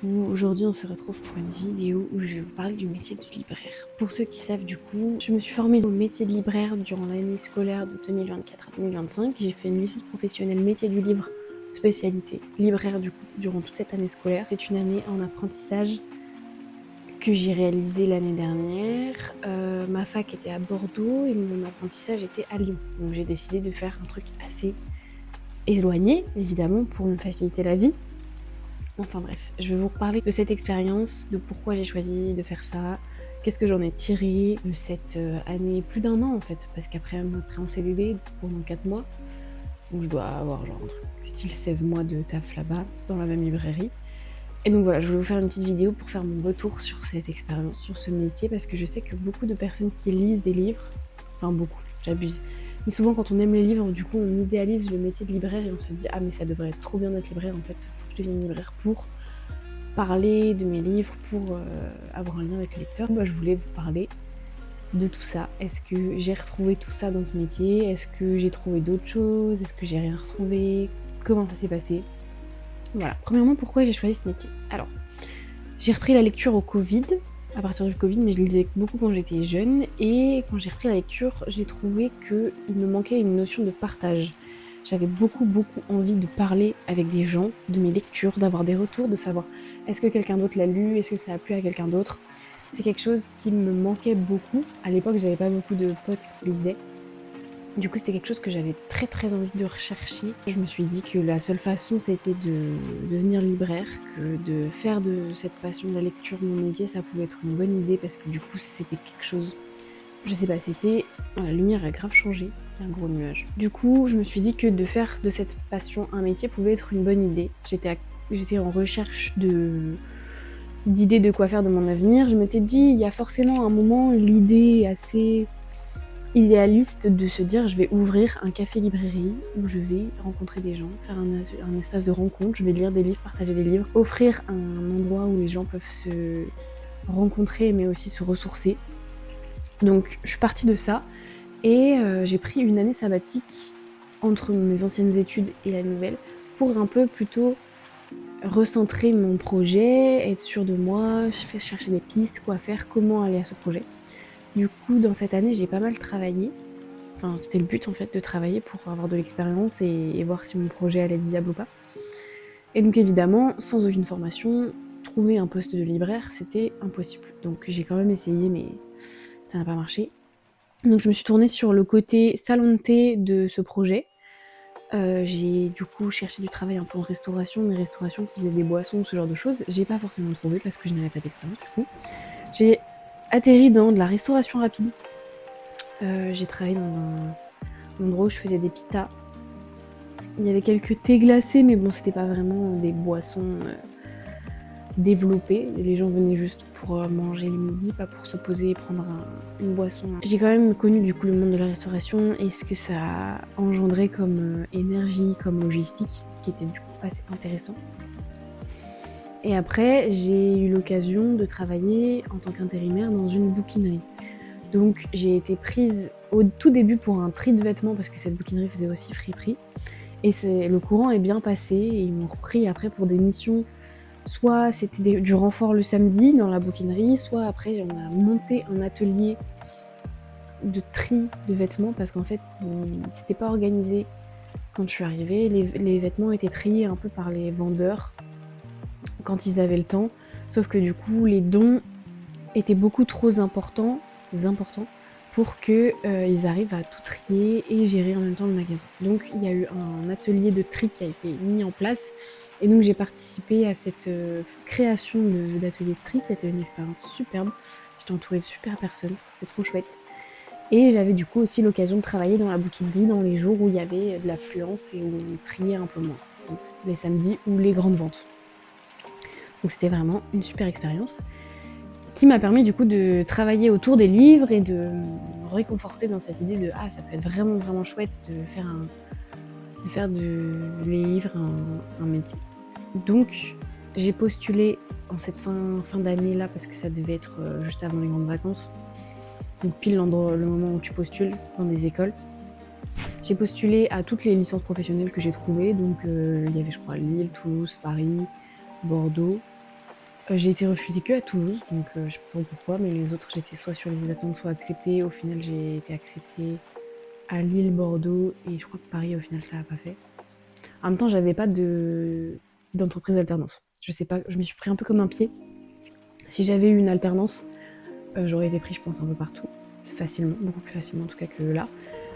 coup, aujourd'hui on se retrouve pour une vidéo où je vais vous parler du métier de libraire. Pour ceux qui savent, du coup, je me suis formée au métier de libraire durant l'année scolaire de 2024 à 2025. J'ai fait une licence professionnelle métier du livre, spécialité libraire du coup, durant toute cette année scolaire. C'est une année en apprentissage que j'ai réalisée l'année dernière. Ma fac était à Bordeaux et mon apprentissage était à Lyon. Donc j'ai décidé de faire un truc assez éloigné, évidemment, pour me faciliter la vie. Enfin bref, je vais vous reparler de cette expérience, de pourquoi j'ai choisi de faire ça, qu'est-ce que j'en ai tiré de cette année, plus d'un an en fait, parce qu'après en CDD pendant 4 mois, donc je dois avoir genre un truc style 16 mois de taf là-bas, dans la même librairie. Et donc voilà, je voulais vous faire une petite vidéo pour faire mon retour sur cette expérience, sur ce métier, parce que je sais que beaucoup de personnes qui lisent des livres, enfin beaucoup, j'abuse, mais souvent quand on aime les livres, du coup on idéalise le métier de libraire et on se dit ah mais ça devrait être trop bien d'être libraire en fait, faut que je devienne libraire pour parler de mes livres, pour avoir un lien avec le lecteur. Moi je voulais vous parler de tout ça. Est-ce que j'ai retrouvé tout ça dans ce métier? Est-ce que j'ai trouvé d'autres choses? Est-ce que j'ai rien retrouvé? Comment ça s'est passé? Voilà. Premièrement, pourquoi j'ai choisi ce métier? Alors, j'ai repris la lecture au Covid, à partir du Covid, mais je lisais beaucoup quand j'étais jeune. Et quand j'ai repris la lecture, j'ai trouvé qu'il me manquait une notion de partage. J'avais beaucoup envie de parler avec des gens, de mes lectures, d'avoir des retours, de savoir est-ce que quelqu'un d'autre l'a lu, est-ce que ça a plu à quelqu'un d'autre. C'est quelque chose qui me manquait beaucoup. À l'époque, j'avais pas beaucoup de potes qui lisaient. Du coup, c'était quelque chose que j'avais très envie de rechercher. Je me suis dit que la seule façon, c'était de devenir libraire, que de faire de cette passion de la lecture mon métier, ça pouvait être une bonne idée parce que du coup, c'était quelque chose, je sais pas, c'était... La lumière a grave changé, un gros nuage. Du coup, je me suis dit que de faire de cette passion un métier pouvait être une bonne idée. J'étais en recherche d'idées de quoi faire de mon avenir. Je m'étais dit, il y a forcément un moment l'idée assez idéaliste de se dire je vais ouvrir un café-librairie où je vais rencontrer des gens, faire un espace de rencontre, je vais lire des livres, partager des livres, offrir un endroit où les gens peuvent se rencontrer mais aussi se ressourcer. Donc je suis partie de ça et j'ai pris une année sabbatique entre mes anciennes études et la nouvelle pour un peu plutôt recentrer mon projet, être sûre de moi, je fais chercher des pistes, quoi faire, comment aller à ce projet. Du coup, dans cette année, j'ai pas mal travaillé. Enfin, c'était le but en fait de travailler pour avoir de l'expérience et voir si mon projet allait être viable ou pas. Et donc évidemment, sans aucune formation, trouver un poste de libraire, c'était impossible. Donc j'ai quand même essayé, mais ça n'a pas marché. Donc je me suis tournée sur le côté salon de thé de ce projet. J'ai du coup cherché du travail un peu en restauration, mais restauration qui faisait des boissons, ce genre de choses. J'ai pas forcément trouvé parce que je n'avais pas d'expérience du coup. J'ai atterri dans de la restauration rapide. J'ai travaillé dans un endroit où je faisais des pitas. Il y avait quelques thés glacés, mais bon, c'était pas vraiment des boissons développées. Les gens venaient juste pour manger le midi, pas pour se poser et prendre une boisson. J'ai quand même connu du coup le monde de la restauration et ce que ça a engendré comme énergie, comme logistique, ce qui était du coup assez intéressant. Et après, j'ai eu l'occasion de travailler en tant qu'intérimaire dans une bouquinerie. Donc j'ai été prise au tout début pour un tri de vêtements parce que cette bouquinerie faisait aussi friperie. Et le courant est bien passé et ils m'ont repris après pour des missions. Soit c'était du renfort le samedi dans la bouquinerie, soit après on a monté un atelier de tri de vêtements parce qu'en fait c'était pas organisé quand je suis arrivée. Les vêtements étaient triés un peu par les vendeurs quand ils avaient le temps. Sauf que du coup les dons étaient beaucoup trop importants pour qu'ils arrivent à tout trier et gérer en même temps le magasin. Donc il y a eu un atelier de tri qui a été mis en place et donc j'ai participé à cette création d'atelier de tri. C'était une expérience superbe. J'étais entourée de super personnes, c'était trop chouette. Et j'avais du coup aussi l'occasion de travailler dans la bouquinerie dans les jours où il y avait de l'affluence et où on triait un peu moins. Donc les samedis ou les grandes ventes. Donc c'était vraiment une super expérience qui m'a permis du coup de travailler autour des livres et de me réconforter dans cette idée de ah ça peut être vraiment chouette de faire de les livres un métier. Donc j'ai postulé en cette fin d'année là parce que ça devait être juste avant les grandes vacances, donc pile le moment où tu postules dans des écoles. J'ai postulé à toutes les licences professionnelles que j'ai trouvées, donc il y avait je crois Lille, Toulouse, Paris, Bordeaux. J'ai été refusée que à Toulouse, donc je sais pas trop pourquoi, mais les autres j'étais soit sur les attentes, soit acceptée. Au final j'ai été acceptée à Lille, Bordeaux et je crois que Paris au final ça a pas fait. En même temps j'avais pas d'entreprise d'alternance. Je sais pas, je me suis pris un peu comme un pied. Si j'avais eu une alternance, j'aurais été prise je pense un peu partout, facilement, beaucoup plus facilement en tout cas que là.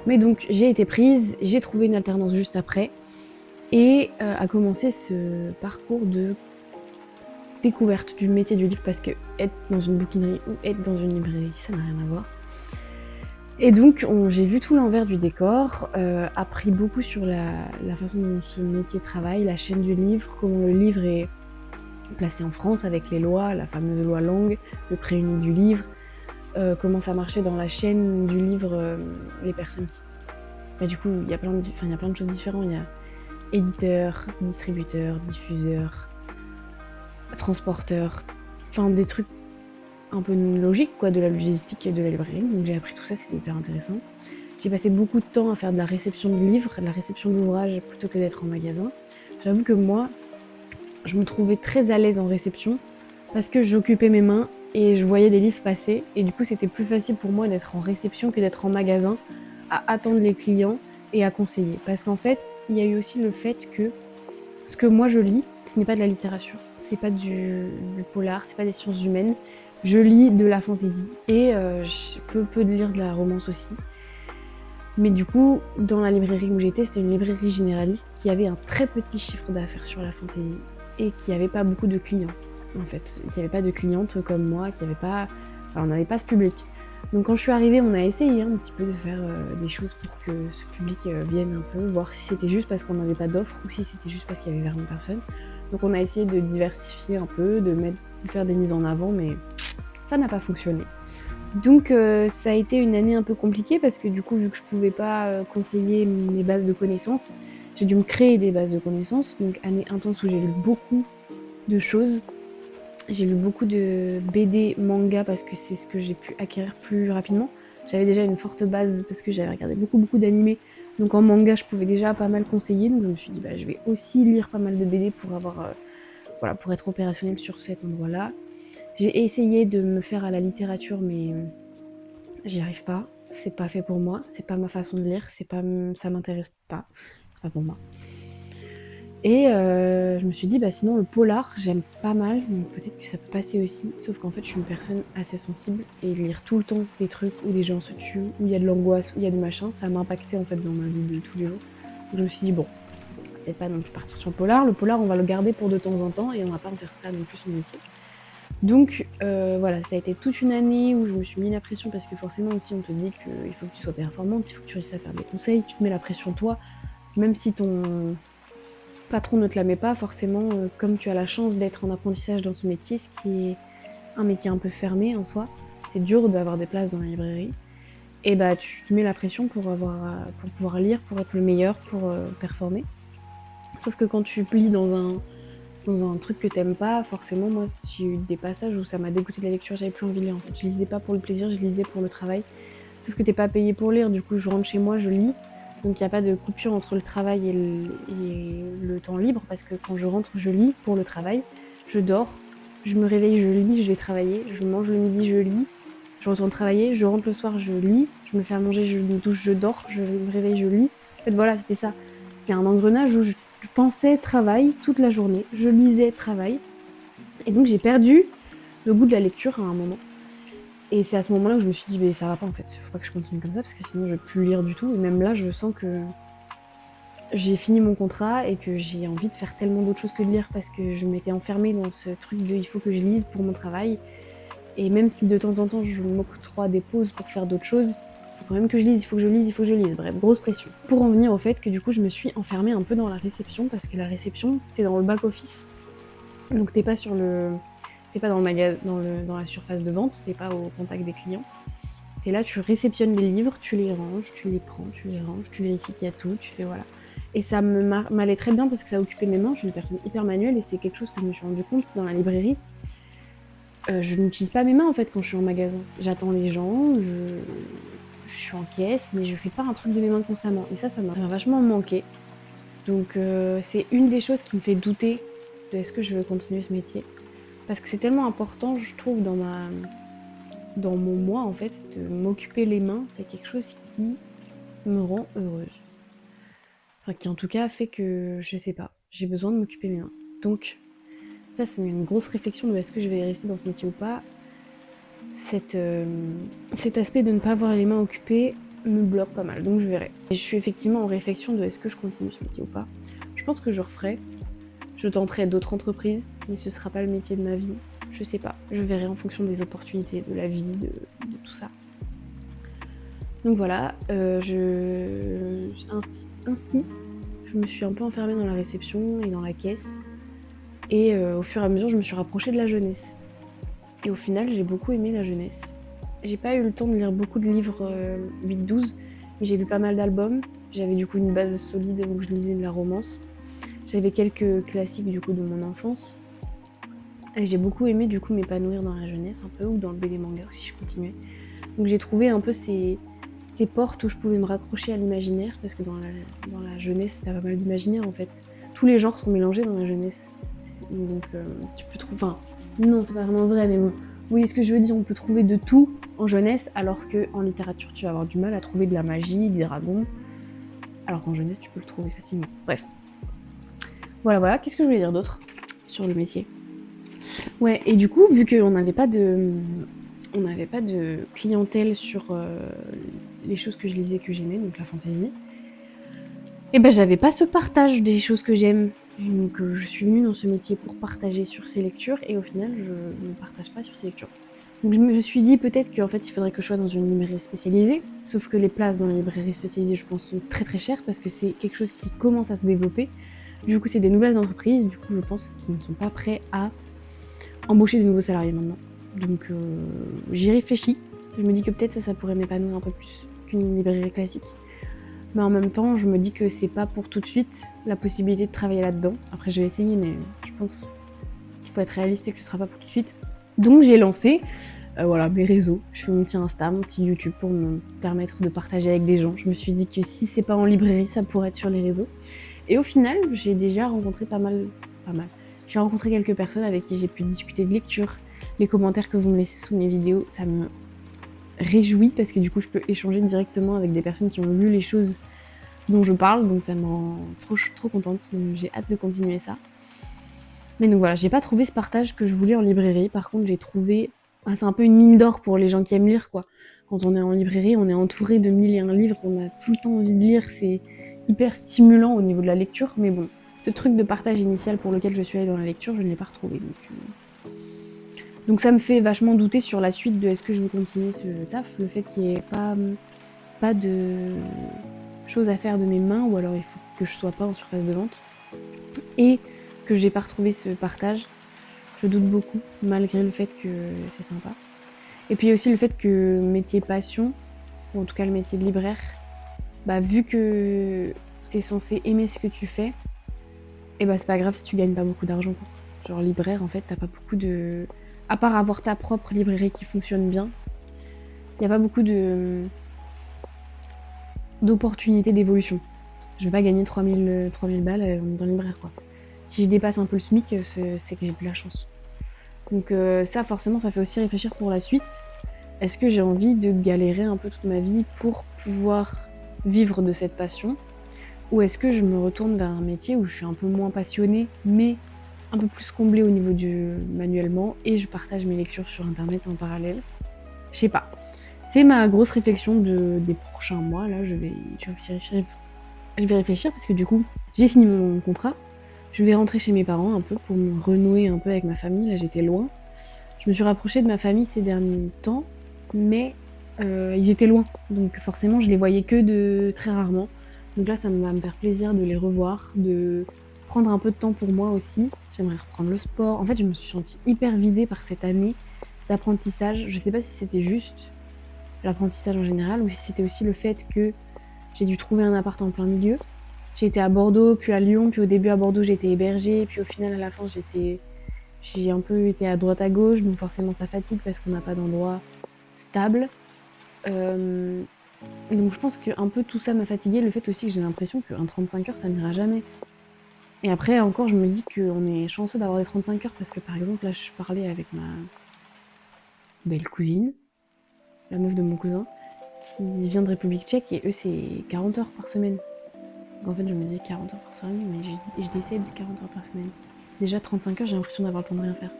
Mais donc j'ai été prise, j'ai trouvé une alternance juste après et a commencé ce parcours de découverte du métier du livre parce que être dans une bouquinerie ou être dans une librairie, ça n'a rien à voir. Et donc j'ai vu tout l'envers du décor, appris beaucoup sur la façon dont ce métier travaille, la chaîne du livre, comment le livre est placé en France avec les lois, la fameuse loi Langue, le prix unique du livre, comment ça marchait dans la chaîne du livre, les personnes qui... Bah, du coup, il y a plein de choses différentes. Il y a éditeur, distributeur, diffuseur, transporteur, enfin des trucs un peu logiques quoi, de la logistique et de la librairie. Donc j'ai appris tout ça, c'était hyper intéressant. J'ai passé beaucoup de temps à faire de la réception de livres, de la réception d'ouvrages plutôt que d'être en magasin. J'avoue que moi, je me trouvais très à l'aise en réception parce que j'occupais mes mains et je voyais des livres passer et du coup c'était plus facile pour moi d'être en réception que d'être en magasin à attendre les clients et à conseiller. Parce qu'en fait, il y a eu aussi le fait que ce que moi je lis, ce n'est pas de la littérature, c'est pas du polar, c'est pas des sciences humaines. Je lis de la fantaisie et je peux lire de la romance aussi. Mais du coup, dans la librairie où j'étais, c'était une librairie généraliste qui avait un très petit chiffre d'affaires sur la fantaisie et qui n'avait pas beaucoup de clients, en fait. Qui n'avait pas de clientes comme moi, qui n'avait pas... Enfin, on n'avait pas ce public. Donc quand je suis arrivée, on a essayé un petit peu de faire des choses pour que ce public vienne un peu, voir si c'était juste parce qu'on n'avait pas d'offres ou si c'était juste parce qu'il y avait vraiment personne. Donc on a essayé de diversifier un peu, de faire des mises en avant, mais ça n'a pas fonctionné. Donc ça a été une année un peu compliquée parce que du coup, vu que je pouvais pas conseiller mes bases de connaissances, j'ai dû me créer des bases de connaissances. Donc année intense où j'ai lu beaucoup de choses. J'ai lu beaucoup de BD, manga parce que c'est ce que j'ai pu acquérir plus rapidement. J'avais déjà une forte base parce que j'avais regardé beaucoup d'animés. Donc en manga, je pouvais déjà pas mal conseiller. Donc je me suis dit, bah, je vais aussi lire pas mal de BD pour avoir, voilà, pour être opérationnelle sur cet endroit-là. J'ai essayé de me faire à la littérature, mais j'y arrive pas. C'est pas fait pour moi. C'est pas ma façon de lire. Ça m'intéresse pas. C'est pas pour moi. Et je me suis dit, bah sinon le polar, j'aime pas mal, donc peut-être que ça peut passer aussi. Sauf qu'en fait, je suis une personne assez sensible et lire tout le temps des trucs où des gens se tuent, où il y a de l'angoisse, où il y a du machin, ça m'a impacté en fait dans ma vie de tous les jours. Donc je me suis dit, bon, peut-être pas non plus partir sur le polar. Le polar, on va le garder pour de temps en temps et on va pas en faire ça non plus son métier. Donc voilà, ça a été toute une année où je me suis mis la pression parce que forcément aussi on te dit qu'il faut que tu sois performante, il faut que tu réussisses à faire des conseils, tu te mets la pression toi, même si ton patron ne te la met pas forcément, comme tu as la chance d'être en apprentissage dans ce métier, ce qui est un métier un peu fermé en soi, c'est dur d'avoir des places dans la librairie. Et bah tu te mets la pression pour pouvoir lire, pour être le meilleur, pour performer. Sauf que quand tu plies dans un truc que t'aimes pas, forcément moi j'ai eu des passages où ça m'a dégoûté de la lecture, j'avais plus envie de lire en fait. Je lisais pas pour le plaisir, je lisais pour le travail. Sauf que t'es pas payé pour lire, du coup je rentre chez moi, je lis. Donc il n'y a pas de coupure entre le travail et le temps libre parce que quand je rentre, je lis pour le travail, je dors, je me réveille, je lis, je vais travailler, je mange le midi, je lis, je retourne travailler, je rentre le soir, je lis, je me fais à manger, je me douche, je dors, je me réveille, je lis. En fait voilà, c'était ça. C'était un engrenage où je pensais travail toute la journée, je lisais travail. Et donc j'ai perdu le goût de la lecture à un moment. Et c'est à ce moment-là que je me suis dit, mais ça va pas en fait, il faut pas que je continue comme ça parce que sinon je vais plus lire du tout. Et même là, je sens que j'ai fini mon contrat et que j'ai envie de faire tellement d'autres choses que de lire parce que je m'étais enfermée dans ce truc de il faut que je lise pour mon travail. Et même si de temps en temps je m'octroie des pauses pour faire d'autres choses, il faut quand même que je lise, il faut que je lise, il faut que je lise. Bref, grosse pression. Pour en venir au fait que du coup je me suis enfermée un peu dans la réception parce que la réception, t'es dans le back-office. Donc t'es pas sur le... T'es pas dans le magasin, dans la surface de vente, t'es pas au contact des clients. T'es là, tu réceptionnes les livres, tu les ranges, tu les prends, tu les ranges, tu vérifies qu'il y a tout, tu fais voilà. Et ça m'allait très bien parce que ça occupait mes mains, je suis une personne hyper manuelle et c'est quelque chose que je me suis rendu compte dans la librairie. Je n'utilise pas mes mains en fait quand je suis en magasin. J'attends les gens, je suis en caisse, mais je fais pas un truc de mes mains constamment. Et ça m'a vachement manqué. Donc c'est une des choses qui me fait douter de est-ce que je veux continuer ce métier. Parce que c'est tellement important, je trouve, dans mon moi, en fait, de m'occuper les mains. C'est quelque chose qui me rend heureuse. Enfin, qui en tout cas fait que, je sais pas, j'ai besoin de m'occuper mes mains. Donc, ça, c'est une grosse réflexion de est-ce que je vais rester dans ce métier ou pas. Cet aspect de ne pas avoir les mains occupées me bloque pas mal, donc je verrai. Et je suis effectivement en réflexion de est-ce que je continue ce métier ou pas. Je pense que je referai. Je tenterai d'autres entreprises, mais ce sera pas le métier de ma vie. Je sais pas. Je verrai en fonction des opportunités, de la vie, de tout ça. Donc voilà, ainsi, je me suis un peu enfermée dans la réception et dans la caisse. Et au fur et à mesure, je me suis rapprochée de la jeunesse. Et au final, j'ai beaucoup aimé la jeunesse. J'ai pas eu le temps de lire beaucoup de livres 8-12, mais j'ai lu pas mal d'albums. J'avais du coup une base solide où je lisais de la romance. J'avais quelques classiques du coup de mon enfance. Et j'ai beaucoup aimé du coup m'épanouir dans la jeunesse un peu, ou dans le BD manga aussi je continuais. Donc j'ai trouvé un peu ces portes où je pouvais me raccrocher à l'imaginaire, parce que dans la jeunesse, t'as pas mal d'imaginaire en fait. Tous les genres sont mélangés dans la jeunesse. Donc tu peux trouver... Enfin, non, c'est pas vraiment vrai, mais bon. Vous voyez ce que je veux dire, on peut trouver de tout en jeunesse, alors qu'en littérature, tu vas avoir du mal à trouver de la magie, des dragons, alors qu'en jeunesse, tu peux le trouver facilement. Bref. Voilà. Qu'est-ce que je voulais dire d'autre sur le métier? Ouais, et du coup, vu qu'on n'avait pas de clientèle sur les choses que je lisais que j'aimais, donc la fantasy, et ben j'avais pas ce partage des choses que j'aime. Donc je suis venue dans ce métier pour partager sur ces lectures, et au final, je ne partage pas sur ces lectures. Donc je me suis dit peut-être qu'en fait il faudrait que je sois dans une librairie spécialisée, sauf que les places dans les librairies spécialisées je pense sont très très chères parce que c'est quelque chose qui commence à se développer. Du coup c'est des nouvelles entreprises, du coup je pense qu'ils ne sont pas prêts à embaucher de nouveaux salariés maintenant. Donc j'y réfléchis, je me dis que peut-être ça pourrait m'épanouir un peu plus qu'une librairie classique. Mais en même temps je me dis que c'est pas pour tout de suite la possibilité de travailler là-dedans. Après je vais essayer, mais je pense qu'il faut être réaliste et que ce sera pas pour tout de suite. Donc j'ai lancé voilà, mes réseaux. Je fais mon petit Insta, mon petit YouTube pour me permettre de partager avec des gens. Je me suis dit que si c'est pas en librairie, ça pourrait être sur les réseaux. Et au final, j'ai déjà rencontré pas mal. J'ai rencontré quelques personnes avec qui j'ai pu discuter de lecture. Les commentaires que vous me laissez sous mes vidéos, ça me réjouit parce que du coup, je peux échanger directement avec des personnes qui ont lu les choses dont je parle. Donc ça me rend trop contente. Donc j'ai hâte de continuer ça. Mais donc voilà, j'ai pas trouvé ce partage que je voulais en librairie. Par contre, j'ai trouvé... c'est un peu une mine d'or pour les gens qui aiment lire, quoi. Quand on est en librairie, on est entouré de 1001 livres, on a tout le temps envie de lire, c'est hyper stimulant au niveau de la lecture, mais bon, ce truc de partage initial pour lequel je suis allée dans la lecture, je ne l'ai pas retrouvé. Donc ça me fait vachement douter sur la suite de est-ce que je veux continuer ce taf, le fait qu'il n'y ait pas de choses à faire de mes mains, ou alors il faut que je sois pas en surface de vente, et que j'ai pas retrouvé ce partage. Je doute beaucoup, malgré le fait que c'est sympa. Et puis aussi le fait que métier passion, ou en tout cas le métier de libraire, bah vu que t'es censé aimer ce que tu fais, et bah c'est pas grave si tu gagnes pas beaucoup d'argent, quoi. Genre libraire, en fait, t'as pas beaucoup de... À part avoir ta propre librairie qui fonctionne bien, y a pas beaucoup d'opportunités d'évolution. Je vais pas gagner 3000 balles en étant libraire, quoi. Si je dépasse un peu le SMIC, c'est que j'ai de la chance. Donc ça, forcément, ça fait aussi réfléchir pour la suite. Est-ce que j'ai envie de galérer un peu toute ma vie pour pouvoir vivre de cette passion? Ou est-ce que je me retourne vers un métier où je suis un peu moins passionnée, mais un peu plus comblée au niveau du manuellement, et je partage mes lectures sur internet en parallèle? Je sais pas. C'est ma grosse réflexion des prochains mois. Là, je vais réfléchir parce que du coup, j'ai fini mon contrat. Je vais rentrer chez mes parents un peu pour me renouer un peu avec ma famille. Là, j'étais loin. Je me suis rapprochée de ma famille ces derniers temps, mais ils étaient loin. Donc forcément, je les voyais que de très rarement. Donc là, ça va me faire plaisir de les revoir, de prendre un peu de temps pour moi aussi. J'aimerais reprendre le sport. En fait, je me suis sentie hyper vidée par cette année d'apprentissage. Je sais pas si c'était juste l'apprentissage en général ou si c'était aussi le fait que j'ai dû trouver un appart en plein milieu. J'ai été à Bordeaux, puis à Lyon, puis au début à Bordeaux j'étais hébergée, puis au final à la fin j'ai un peu été à droite à gauche, donc forcément ça fatigue parce qu'on n'a pas d'endroit stable. Donc je pense qu'un peu tout ça m'a fatiguée, le fait aussi que j'ai l'impression qu'un 35 heures ça n'ira jamais. Et après, encore, je me dis qu'on est chanceux d'avoir des 35 heures parce que, par exemple, là, je parlais avec ma belle cousine, la meuf de mon cousin, qui vient de République tchèque et eux, c'est 40 heures par semaine. Donc en fait, je me dis 40 heures par semaine, mais je décède 40 heures par semaine. Déjà, 35 heures, j'ai l'impression d'avoir le temps de rien faire.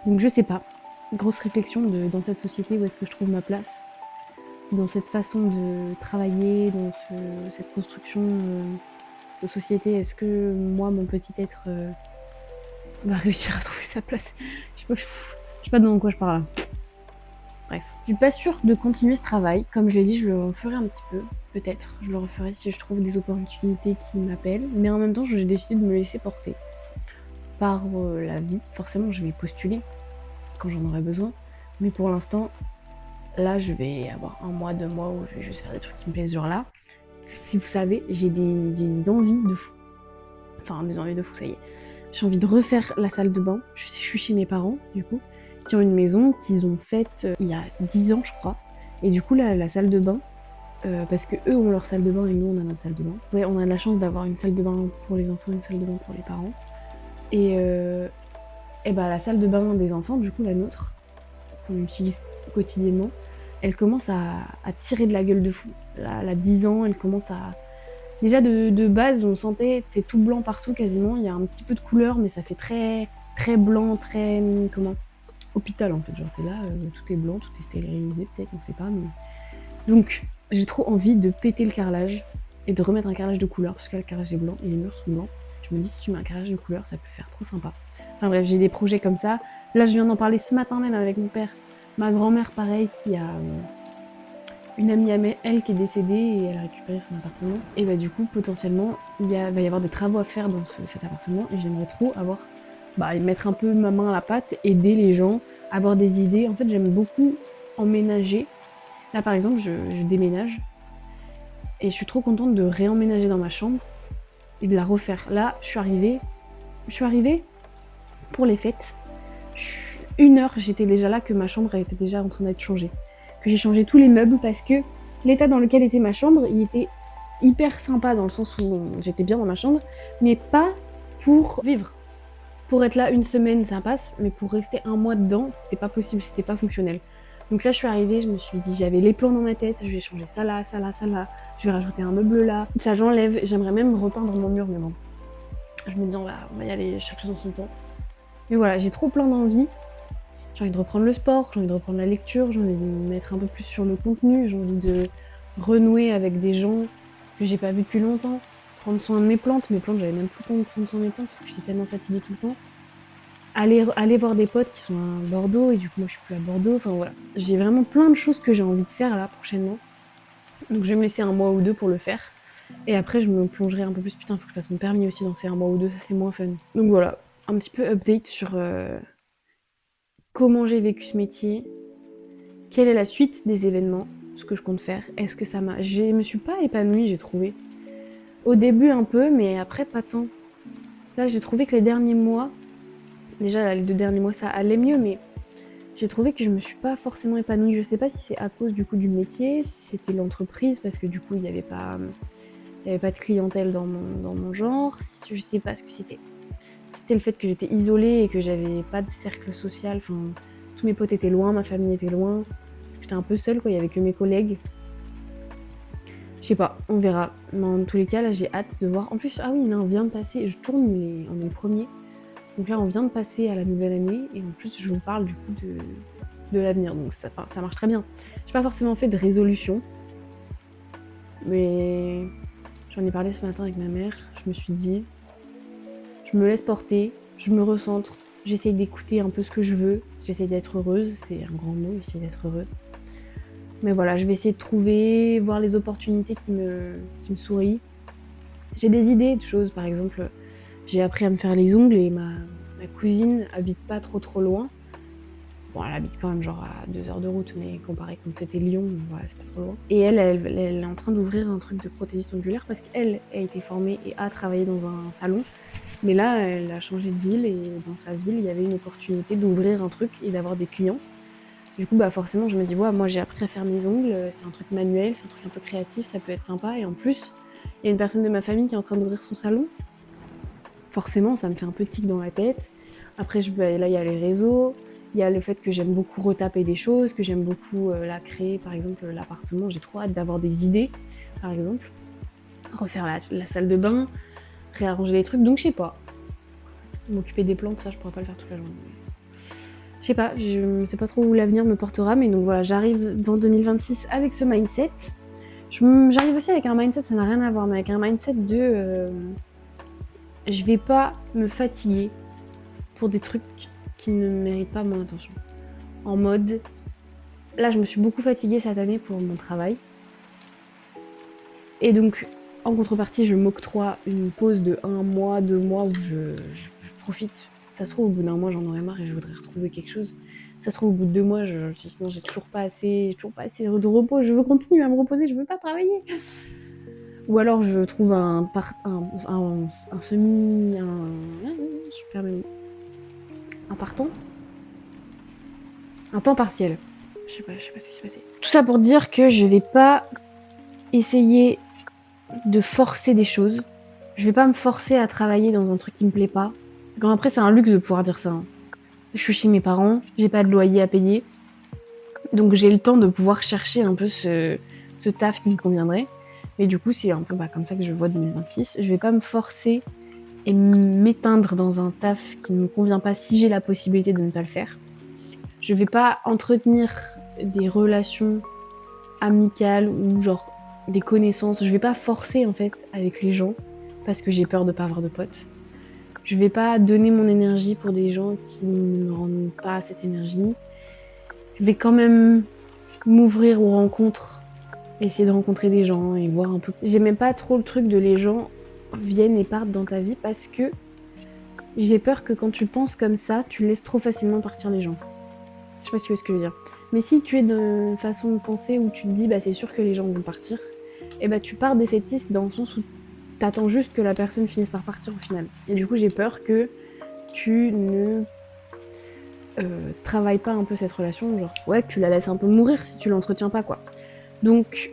Donc je sais pas. Grosse réflexion dans cette société, où est-ce que je trouve ma place, dans cette façon de travailler, dans cette construction de société. Est-ce que moi, mon petit être, va réussir à trouver sa place? Je sais pas dans quoi je parle là. Bref, je suis pas sûre de continuer ce travail. Comme je l'ai dit, je le referai un petit peu. Peut-être, je le referai si je trouve des opportunités qui m'appellent. Mais en même temps, j'ai décidé de me laisser porter par la vie. Forcément, je vais postuler quand j'en aurai besoin. Mais pour l'instant, là, je vais avoir 1 mois, 2 mois où je vais juste faire des trucs qui me plaisent. Genre là, si vous savez, j'ai des envies de fou. Enfin, des envies de fou, ça y est. J'ai envie de refaire la salle de bain. Je suis chez mes parents, du coup, qui ont une maison qu'ils ont faite il y a 10 ans, je crois. Et du coup, là, la salle de bain, parce que eux ont leur salle de bain et nous, on a notre salle de bain. Ouais, on a de la chance d'avoir une salle de bain pour les enfants, une salle de bain pour les parents. Et bah, la salle de bain des enfants, du coup, la nôtre, qu'on utilise quotidiennement, elle commence à tirer de la gueule de fou. Là, elle a 10 ans, elle commence à... Déjà, de base, on sentait, c'est tout blanc partout quasiment. Il y a un petit peu de couleur, mais ça fait très, très blanc, très... Comment? Hôpital, en fait. Genre, t'es là, tout est blanc, tout est stérilisé, peut-être, on sait pas, mais... Donc, j'ai trop envie de péter le carrelage et de remettre un carrelage de couleur, parce que là, le carrelage est blanc et les murs sont blancs. Je me dis, si tu mets un carrelage de couleur, ça peut faire trop sympa. Enfin bref, j'ai des projets comme ça. Là, je viens d'en parler ce matin même avec mon père. Ma grand-mère, pareil, qui a une amie à elle qui est décédée et elle a récupéré son appartement. Et bah du coup, potentiellement, va y avoir des travaux à faire dans cet appartement et j'aimerais trop avoir, mettre un peu ma main à la pâte, aider les gens, avoir des idées. En fait, j'aime beaucoup emménager. Là, par exemple, je déménage et je suis trop contente de réemménager dans ma chambre et de la refaire. Là, je suis arrivée pour les fêtes. 1 heure, j'étais déjà là, que ma chambre elle était déjà en train d'être changée. Que j'ai changé tous les meubles parce que l'état dans lequel était ma chambre, il était hyper sympa dans le sens où j'étais bien dans ma chambre, mais pas pour vivre. Pour être là 1 semaine, ça passe, mais pour rester 1 mois dedans, c'était pas possible, c'était pas fonctionnel. Donc là, je suis arrivée, je me suis dit, j'avais les plans dans ma tête, je vais changer ça là, ça là, ça là, je vais rajouter un meuble là, ça j'enlève, j'aimerais même repeindre mon mur, mais bon. Je me dis, on va y aller, chaque chose en son temps. Mais voilà, j'ai trop plein d'envie. J'ai envie de reprendre le sport, j'ai envie de reprendre la lecture, j'ai envie de me mettre un peu plus sur le contenu, j'ai envie de renouer avec des gens que j'ai pas vus depuis longtemps, prendre soin de mes plantes, j'avais même plus le temps de prendre soin de mes plantes parce que j'étais tellement fatiguée tout le temps. Aller voir des potes qui sont à Bordeaux et du coup moi je suis plus à Bordeaux, enfin voilà. J'ai vraiment plein de choses que j'ai envie de faire là prochainement. Donc je vais me laisser 1 mois ou 2 pour le faire. Et après je me plongerai un peu plus, putain faut que je passe mon permis aussi dans ces 1 mois ou 2, ça c'est moins fun. Donc voilà, un petit peu update sur comment j'ai vécu ce métier, quelle est la suite des événements, ce que je compte faire, est-ce que ça m'a... Je me suis pas épanouie, j'ai trouvé. Au début un peu, mais après pas tant. Là j'ai trouvé que les derniers mois, déjà les 2 derniers mois ça allait mieux, mais j'ai trouvé que je me suis pas forcément épanouie. Je sais pas si c'est à cause du coup du métier, si c'était l'entreprise, parce que du coup il y avait pas de clientèle dans mon genre, je sais pas ce que c'était. C'était le fait que j'étais isolée et que j'avais pas de cercle social, enfin tous mes potes étaient loin, ma famille était loin. J'étais un peu seule, quoi, il y avait que mes collègues. Je sais pas, on verra. Mais en tous les cas, là, j'ai hâte de voir. En plus, ah oui, là, on vient de passer, je tourne, on est le 1er. Donc là, on vient de passer à la nouvelle année. Et en plus, je vous parle du coup de l'avenir. Donc ça marche très bien. J'ai pas forcément fait de résolution. Mais j'en ai parlé ce matin avec ma mère. Je me suis dit, je me laisse porter, je me recentre. J'essaye d'écouter un peu ce que je veux. J'essaye d'être heureuse. C'est un grand mot, essayer d'être heureuse. Mais voilà, je vais essayer de trouver, voir les opportunités qui me sourient. J'ai des idées de choses, par exemple, j'ai appris à me faire les ongles et ma cousine habite pas trop loin. Bon, elle habite quand même genre à 2 heures de route, mais comparé comme c'était Lyon, voilà, c'est pas trop loin. Et elle est en train d'ouvrir un truc de prothésiste ongulaire parce qu'elle a été formée et a travaillé dans un salon. Mais là, elle a changé de ville et dans sa ville, il y avait une opportunité d'ouvrir un truc et d'avoir des clients. Du coup, forcément, je me dis, ouais, moi j'ai appris à faire mes ongles, c'est un truc manuel, c'est un truc un peu créatif, ça peut être sympa. Et en plus, il y a une personne de ma famille qui est en train d'ouvrir son salon. forcément, ça me fait un peu tic dans la tête. Après, là, il y a les réseaux, il y a le fait que j'aime beaucoup retaper des choses, que j'aime beaucoup la créer, par exemple, l'appartement. J'ai trop hâte d'avoir des idées, par exemple. Refaire la salle de bain, réarranger les trucs, donc je sais pas. M'occuper des plantes, ça, je pourrais pas le faire toute la journée. Je sais pas, je sais pas trop où l'avenir me portera, mais donc voilà, j'arrive dans 2026 avec ce mindset. J'arrive aussi avec un mindset, ça n'a rien à voir, mais avec un mindset de je vais pas me fatiguer pour des trucs qui ne méritent pas mon attention. En mode, là je me suis beaucoup fatiguée cette année pour mon travail. Et donc, en contrepartie, je m'octroie une pause de 1 mois, 2 mois où je profite. Ça se trouve, au bout d'un mois, j'en aurais marre et je voudrais retrouver quelque chose. Ça se trouve, au bout de 2 mois, sinon j'ai toujours pas assez de repos. Je veux continuer à me reposer, je veux pas travailler. Ou alors je trouve un partant. Un temps partiel. Je sais pas ce qui s'est passé. Tout ça pour dire que je vais pas essayer de forcer des choses. Je vais pas me forcer à travailler dans un truc qui me plaît pas. Quand après, c'est un luxe de pouvoir dire ça. Hein. Je suis chez mes parents, j'ai pas de loyer à payer. Donc j'ai le temps de pouvoir chercher un peu ce taf qui me conviendrait. Mais du coup, c'est un peu comme ça que je vois 2026. Je vais pas me forcer et m'éteindre dans un taf qui ne me convient pas si j'ai la possibilité de ne pas le faire. Je vais pas entretenir des relations amicales ou genre des connaissances. Je vais pas forcer en fait avec les gens parce que j'ai peur de pas avoir de potes. Je vais pas donner mon énergie pour des gens qui ne me rendent pas cette énergie. Je vais quand même m'ouvrir aux rencontres, essayer de rencontrer des gens et voir un peu. J'aimais pas trop le truc de les gens viennent et partent dans ta vie parce que j'ai peur que quand tu penses comme ça, tu laisses trop facilement partir les gens. Je sais pas si tu vois ce que je veux dire. Mais si tu es d'une façon de penser où tu te dis c'est sûr que les gens vont partir, et tu pars défaitiste dans le sens où t'attends juste que la personne finisse par partir au final. Et du coup j'ai peur que tu ne travailles pas un peu cette relation, genre que tu la laisses un peu mourir si tu l'entretiens pas quoi. Donc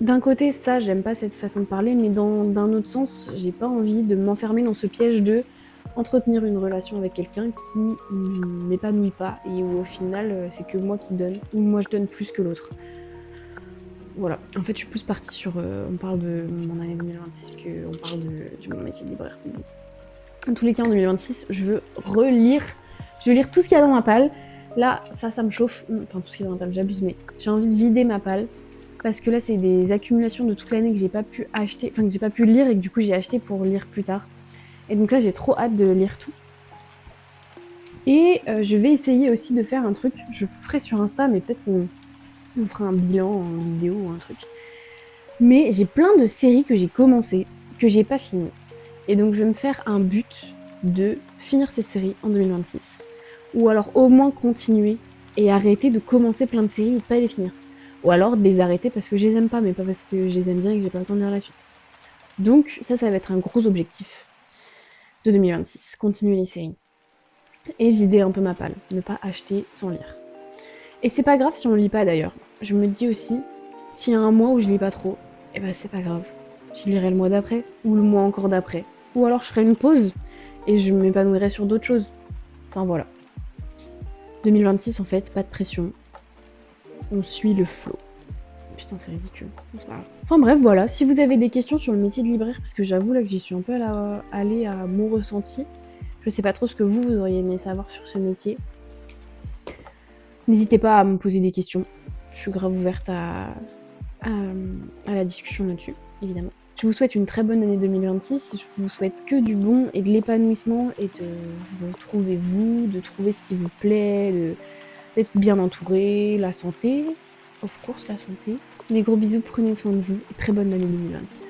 d'un côté ça j'aime pas cette façon de parler, mais d'un autre sens j'ai pas envie de m'enfermer dans ce piège de entretenir une relation avec quelqu'un qui m'épanouit pas et où au final c'est que moi qui donne, ou moi je donne plus que l'autre. Voilà, en fait je suis plus partie sur, on parle de mon année 2026 qu'on parle de mon métier de libraire. En tous les cas en 2026 je veux lire tout ce qu'il y a dans ma palle. Là ça me chauffe, enfin tout ce qu'il y a dans ma palle j'abuse, mais j'ai envie de vider ma palle. Parce que là c'est des accumulations de toute l'année que j'ai pas pu acheter, enfin que j'ai pas pu lire et que du coup j'ai acheté pour lire plus tard. Et donc là, j'ai trop hâte de lire tout. Et je vais essayer aussi de faire un truc, je ferai sur Insta, mais peut-être qu'on fera un bilan en vidéo ou un truc. Mais j'ai plein de séries que j'ai commencé, que j'ai pas fini. Et donc je vais me faire un but de finir ces séries en 2026. Ou alors au moins continuer et arrêter de commencer plein de séries et de pas les finir. Ou alors de les arrêter parce que je les aime pas, mais pas parce que je les aime bien et que j'ai pas le temps de lire la suite. Donc ça va être un gros objectif de 2026, continuer les séries. Et vider un peu ma palle, ne pas acheter sans lire. Et c'est pas grave si on lit pas d'ailleurs. Je me dis aussi, s'il y a un mois où je lis pas trop, c'est pas grave. Je lirai le mois d'après, ou le mois encore d'après. Ou alors je ferai une pause, et je m'épanouirai sur d'autres choses. Enfin voilà. 2026 en fait, pas de pression. On suit le flow. Putain c'est ridicule, c'est pas grave. Enfin bref voilà, si vous avez des questions sur le métier de libraire, parce que j'avoue là que j'y suis un peu allée à mon ressenti. Je sais pas trop ce que vous auriez aimé savoir sur ce métier. N'hésitez pas à me poser des questions. Je suis grave ouverte à la discussion là-dessus, évidemment. Je vous souhaite une très bonne année 2026. Je vous souhaite que du bon et de l'épanouissement et de vous trouver vous, de trouver ce qui vous plaît, d'être bien entouré, la santé. Of course, la santé. Des gros bisous, prenez soin de vous et très bonne année 2026.